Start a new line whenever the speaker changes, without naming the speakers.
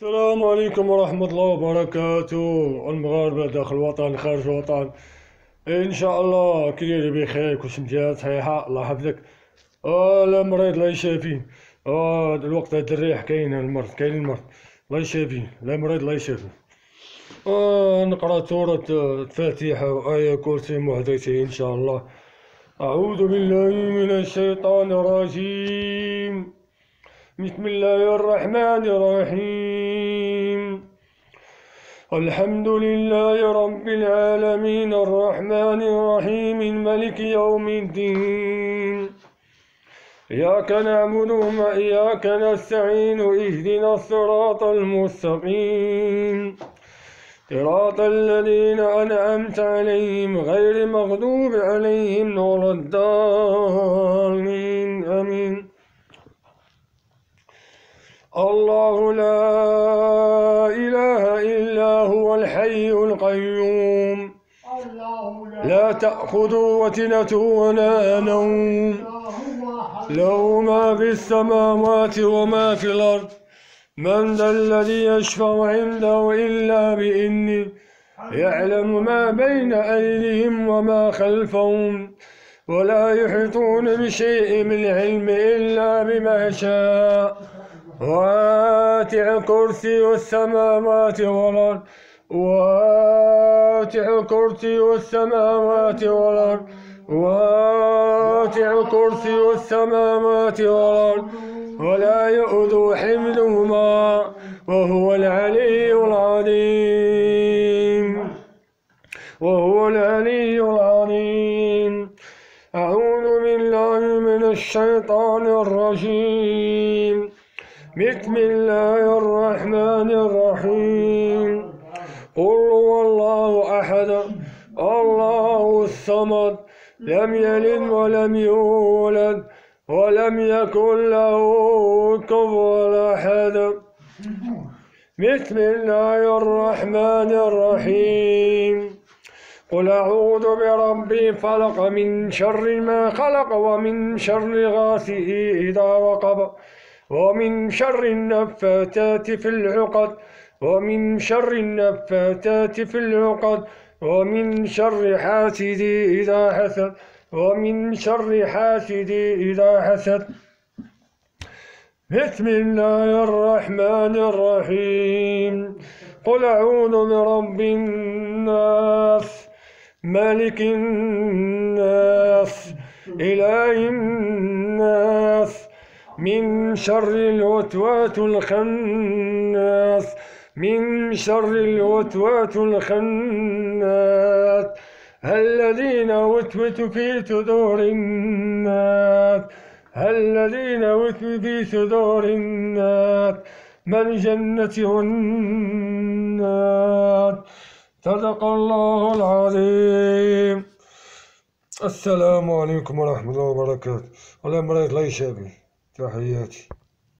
السلام عليكم ورحمة الله وبركاته. المغاربة داخل الوطن خارج الوطن، إن شاء الله كليري بخير، كلشي مزيان صحيحة، الله يحفظك. لا مريض الله يشافيه. الوقت هاد الريح كاين المرض الله يشافيه، لا مريض الله يشافيه. نقرأ سورة الفاتحة وآية كرسي محدثين إن شاء الله. أعوذ بالله من الشيطان الرجيم. بسم الله الرحمن الرحيم. الحمد لله رب العالمين الرحمن الرحيم مالك يوم الدين. إياك نعبد وإياك نستعين، اهدنا الصراط المستقيم صراط الذين أنعمت عليهم غير المغضوب عليهم ولا الضالين، آمين. الله لا إله إلا هو الحي القيوم، لا تأخذه سنة ولا نوم، له ما في السماوات وما في الأرض. من ذا الذي يشفع عنده إلا بإذنه، يعلم ما بين أيديهم وما خلفهم، ولا يحيطون بشيء من العلم إلا بما شاء. واسع كرسي السماوات والأرض، واسع كرسي السماوات والأرض، واسع كرسي السماوات والأرض، ولا يؤذو حملهما وهو العلي العظيم، وهو العلي العظيم. أعوذ بالله من الشيطان الرجيم. بسم الله الرحمن الرحيم. قل هو الله أحد الله الصمد، لم يلد ولم يولد ولم يكن له كفوا أحد. بسم الله الرحمن الرحيم. قل أعوذ برب الفلق، من شر ما خلق، ومن شر غاسق إذا وقب، ومن شر النفاثات في العقد، ومن شر النفاثات في العقد، ومن شر حاسد إذا حسد، ومن شر حاسد إذا حسد. بسم الله الرحمن الرحيم. قل أعوذ برب الناس، ملك الناس، إله الناس، من شر الوسواس الخناس، من شر الوسواس الخناس، الذين يوسوس في صدور الناس، الذين يوسوس في صدور الناس من الجنة والنار. صدق الله العظيم. السلام عليكم ورحمة الله وبركاته. ولا مريض الله يشافي. تحياتي.